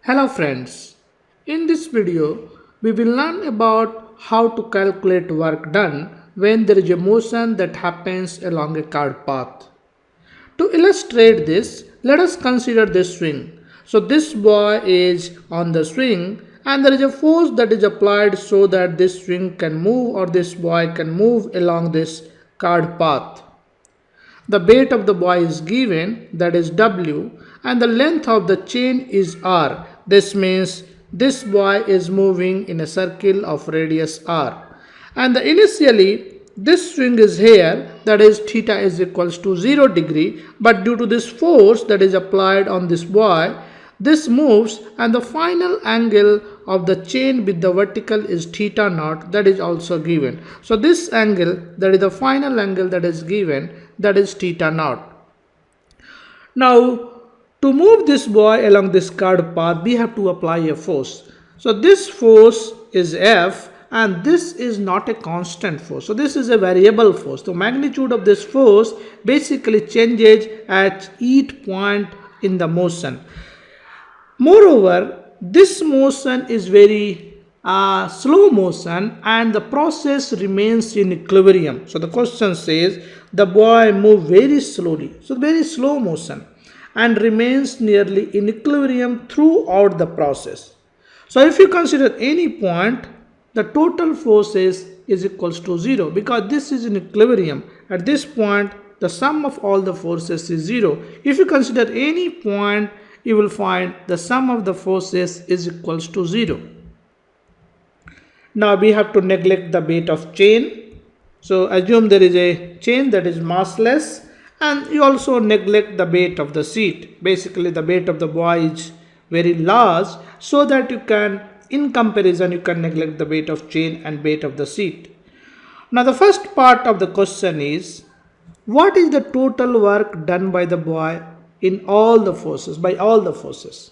Hello friends, in this video we will learn about how to calculate work done when there is a motion that happens along a curved path. To illustrate this, let us consider this swing. So this boy is on the swing and there is a force that is applied so that this swing can move or this boy can move along this curved path. The weight of the boy is given, that is W, and the length of the chain is R. This means this boy is moving in a circle of radius R. And initially, this swing is here, that is theta is equals to 0 degree, but due to this force that is applied on this boy, this moves and the final angle of the chain with the vertical is theta naught, that is also given. So this angle, that is the final angle that is given, that is theta naught. Now to move this boy along this curved path, we have to apply a force. So this force is F and this is not a constant force. So this is a variable force. The magnitude of this force basically changes at each point in the motion. Moreover, this motion is very slow motion and the process remains in equilibrium. So the question says the boy move very slowly. So very slow motion and remains nearly in equilibrium throughout the process. So if you consider any point, the total force is equals to 0 because this is in equilibrium. At this point, the sum of all the forces is 0. If you consider any point, you will find the sum of the forces is equals to 0. Now we have to neglect the weight of chain. So assume there is a chain that is massless and you also neglect the weight of the seat. Basically the weight of the boy is very large so that you can, in comparison, you can neglect the weight of chain and weight of the seat. Now the first part of the question is, what is the total work done by the boy in all the forces, by all the forces?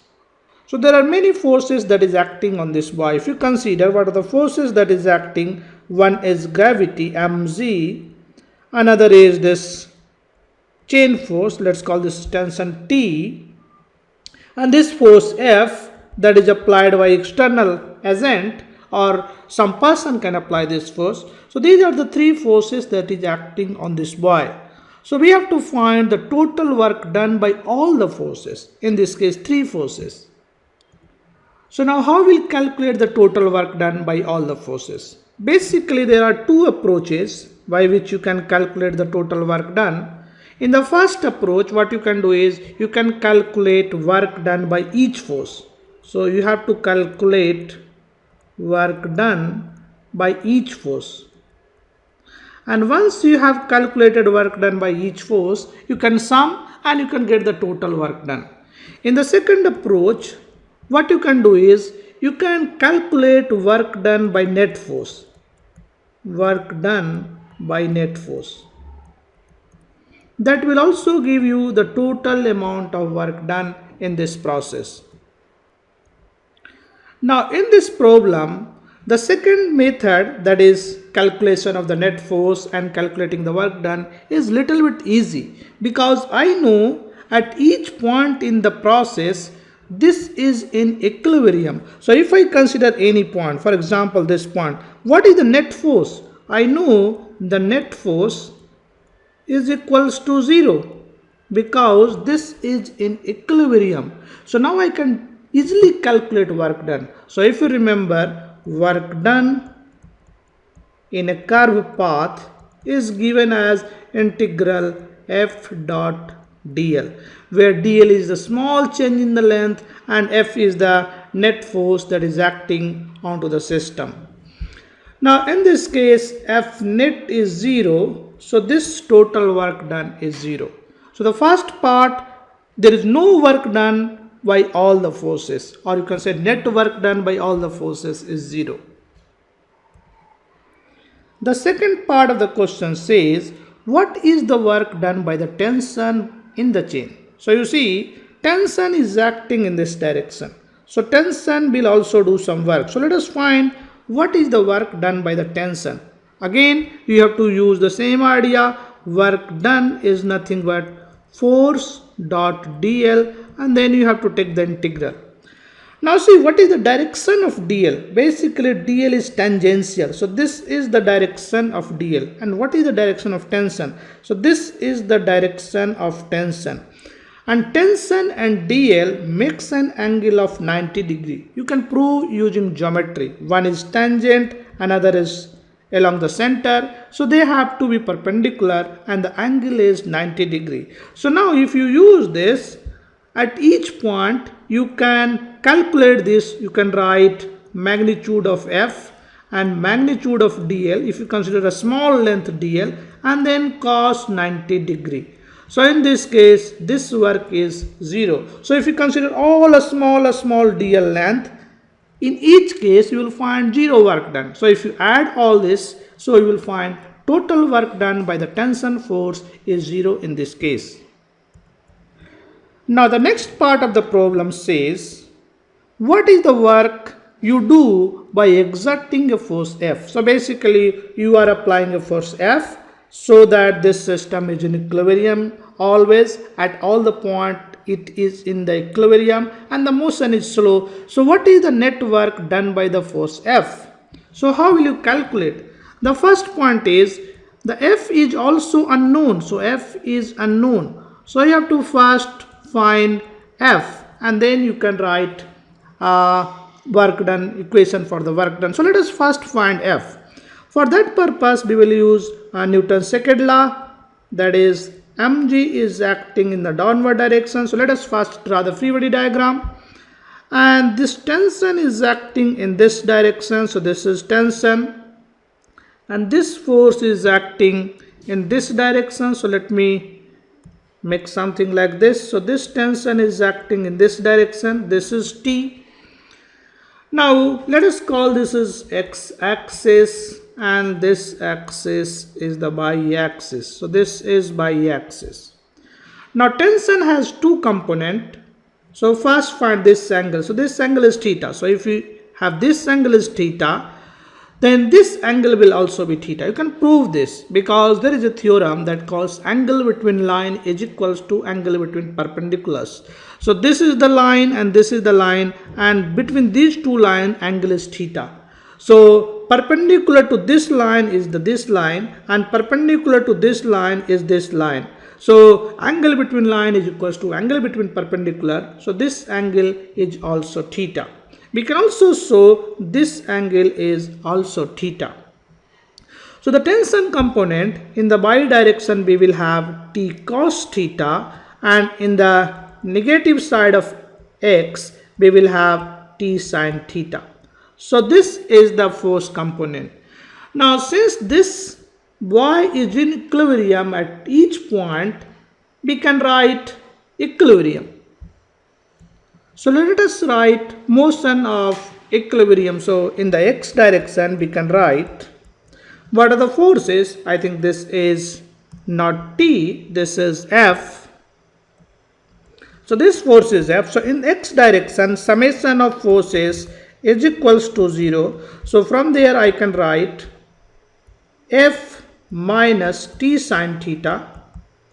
So there are many forces that is acting on this boy. If you consider what are the forces that is acting, one is gravity mg, another is this chain force, let's call this tension T, and this force F that is applied by external agent or some person can apply this force. So these are the three forces that is acting on this boy. So we have to find the total work done by all the forces, in this case 3 forces. So now how we'll calculate the total work done by all the forces? Basically there are 2 approaches by which you can calculate the total work done. In the first approach, what you can do is you can calculate work done by each force. So you have to calculate work done by each force. And once you have calculated work done by each force, you can sum and you can get the total work done. In the second approach, what you can do is you can calculate work done by net force. Work done by net force. That will also give you the total amount of work done in this process. Now in this problem, the second method, that is calculation of the net force and calculating the work done, is little bit easy because I know at each point in the process this is in equilibrium. So if I consider any point, for example this point, what is the net force? I know the net force is equals to 0 because this is in equilibrium. So now I can easily calculate work done. So if you remember, work done in a curved path is given as integral f dot dl, where dl is the small change in the length and f is the net force that is acting onto the system. Now in this case f net is 0, so this total work done is 0. So the first part, there is no work done by all the forces, or you can say net work done by all the forces is 0. The second part of the question says, what is the work done by the tension in the chain? So you see, tension is acting in this direction. So tension will also do some work. So let us find what is the work done by the tension. Again, you have to use the same idea. Work done is nothing but force dot dl and then you have to take the integral. Now see what is the direction of DL. Basically DL is tangential. So this is the direction of DL. And what is the direction of tension? So this is the direction of tension. And tension and DL makes an angle of 90 degree. You can prove using geometry. One is tangent, another is along the center. So they have to be perpendicular and the angle is 90 degree. So now if you use this, at each point you can calculate this. You can write magnitude of F and magnitude of DL if you consider a small length DL, and then cos 90 degree. So in this case this work is 0. So if you consider all a small DL length, in each case you will find 0 work done. So if you add all this, so you will find total work done by the tension force is 0 in this case. Now the next part of the problem says, what is the work you do by exerting a force F? So basically you are applying a force F so that this system is in equilibrium always. At all the point it is in the equilibrium and the motion is slow. So what is the net work done by the force F? So how will you calculate? The first point is the F is also unknown. So F is unknown. So you have to first find F and then you can write work done equation for the work done. So let us first find F. For that purpose we will use Newton's second law, that is mg is acting in the downward direction. So let us first draw the free body diagram, and this tension is acting in this direction. So this is tension and this force is acting in this direction. So let me make something like this. So this tension is acting in this direction. This is T. Now let us call this as x axis and this axis is the y-axis. So this is y-axis. Now tension has two components. So first find this angle. So this angle is theta. So if you have this angle is theta, then this angle will also be theta. You can prove this because there is a theorem that calls angle between line is equals to angle between perpendiculars. So this is the line and this is the line, and between these two lines angle is theta. So perpendicular to this line is this line and perpendicular to this line is this line. So angle between line is equals to angle between perpendicular. So this angle is also theta. We can also show this angle is also theta. So the tension component in the y direction we will have T cos theta, and in the negative side of x we will have T sin theta. So this is the force component. Now since this y is in equilibrium at each point, we can write equilibrium. So let us write motion of equilibrium. So in the x direction we can write what are the forces. I think this is not T, this is F. So this force is F. So in x direction summation of forces is equals to 0. So from there I can write F minus T sin theta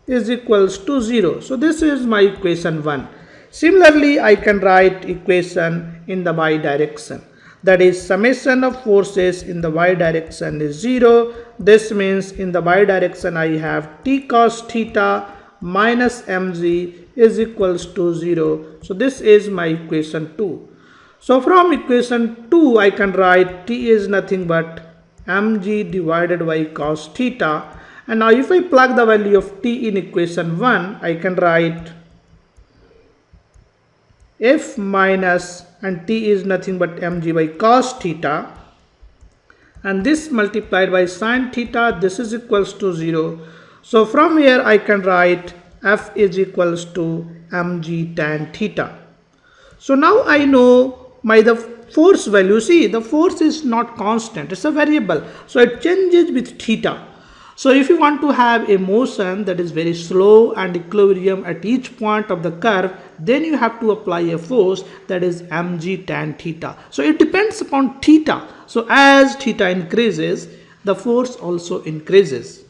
is equals to 0. So this is my equation 1. Similarly, I can write equation in the y direction, that is summation of forces in the y direction is 0. This means in the y direction I have T cos theta minus mg is equals to 0. So this is my equation 2. So from equation 2 I can write T is nothing but mg divided by cos theta, and now if I plug the value of T in equation 1 I can write F minus, and T is nothing but mg by cos theta, and this multiplied by sin theta, this is equals to 0. So from here I can write F is equals to mg tan theta. So now I know the force value. See, the force is not constant, it's a variable, so it changes with theta. So if you want to have a motion that is very slow and equilibrium at each point of the curve, then you have to apply a force that is mg tan theta. So it depends upon theta. So as theta increases, the force also increases.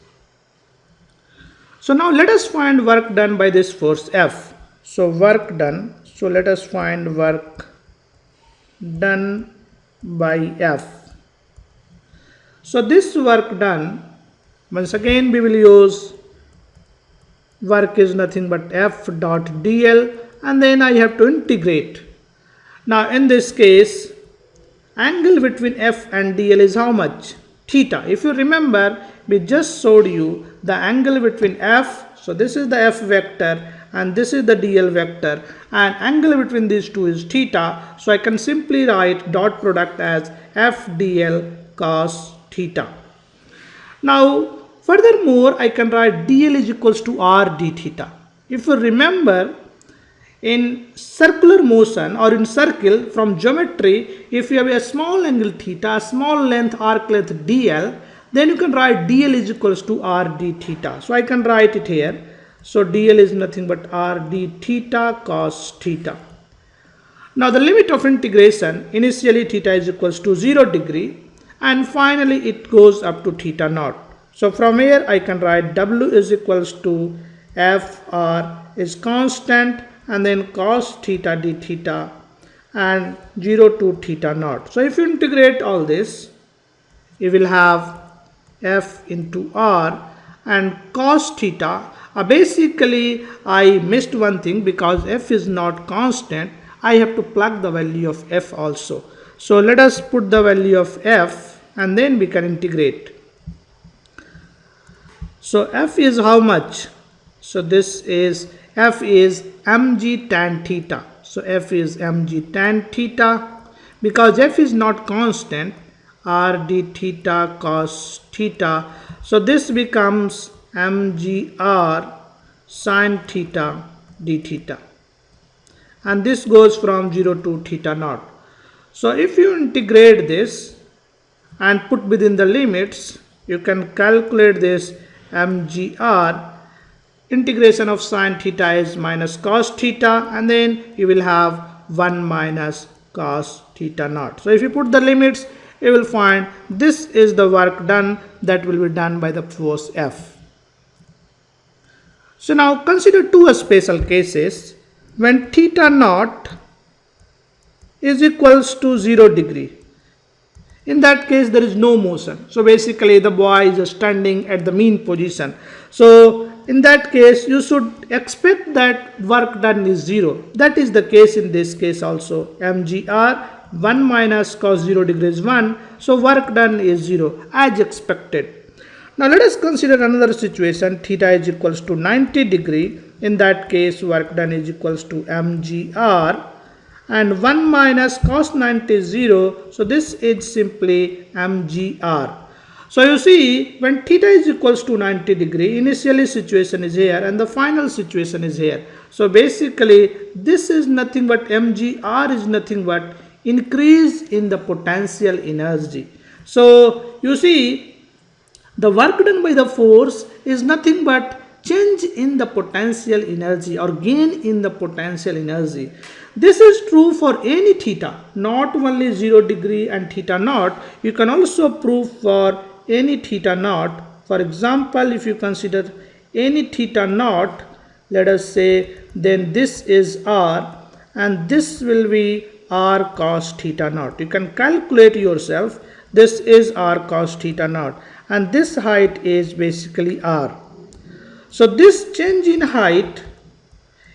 So now let us find work done by this force F. So work done. So let us find work done by F. So this work done, once again we will use work is nothing but F dot dl, and then I have to integrate. Now in this case, angle between F and dl is how much? Theta. If you remember, we just showed you the angle between F. So this is the F vector and this is the dl vector, and angle between these two is theta. So I can simply write dot product as F dl cos theta. Now furthermore, I can write dl is equals to r d theta. If you remember, in circular motion or in circle from geometry, if you have a small angle theta, a small length arc length dl, then you can write dl is equals to r d theta. So I can write it here. So dl is nothing but r d theta cos theta. Now the limit of integration, initially theta is equals to 0 degree and finally it goes up to theta naught. So from here I can write w is equals to fr is constant and then cos theta d theta and 0 to theta naught. So if you integrate all this, you will have f into r and cos theta. Basically I missed one thing, because f is not constant, I have to plug the value of f also. So let us put the value of f and then we can integrate. So f is how much? So this is f is mg tan theta. So f is mg tan theta. Because f is not constant, r d theta cos theta. So this becomes mgr sin theta d theta. And this goes from 0 to theta naught. So if you integrate this and put within the limits, you can calculate this mgr. Integration of sin theta is minus cos theta, and then you will have 1 minus cos theta naught. So if you put the limits, you will find this is the work done that will be done by the force F. So now consider two special cases when theta naught is equals to 0 degree. In that case, there is no motion. So basically the boy is standing at the mean position. So in that case, you should expect that work done is 0. That is the case in this case also. mgr 1 minus cos 0 degree is 1. So work done is 0 as expected. Now let us consider another situation. Theta is equals to 90 degree. In that case, work done is equals to mgr. And 1 minus cos 90 is 0. So this is simply mgr. So you see, when theta is equals to 90 degree, initially situation is here and the final situation is here. So basically this is nothing but mgr is nothing but increase in the potential energy. So you see, the work done by the force is nothing but change in the potential energy or gain in the potential energy. This is true for any theta, not only 0 degree and theta naught. You can also prove for any theta naught. For example, if you consider any theta naught, let us say, then this is r and this will be r cos theta naught. You can calculate yourself. This is r cos theta naught and this height is basically r. So this change in height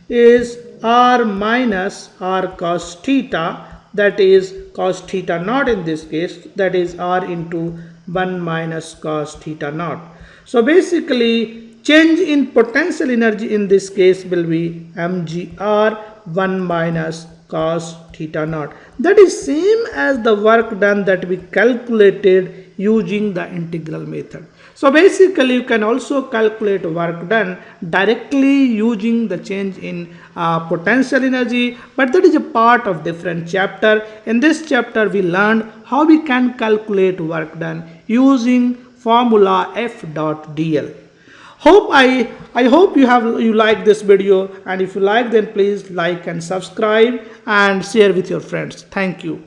is r minus r cos theta, that is cos theta naught in this case, that is r into 1 minus cos theta naught. So basically change in potential energy in this case will be mgr 1 minus cos theta naught. That is same as the work done that we calculated using the integral method. So basically you can also calculate work done directly using the change in potential energy, but that is a part of different chapter. In this chapter we learned how we can calculate work done using formula F dot dl. I hope you like this video, and if you like, then please like and subscribe and share with your friends. Thank you.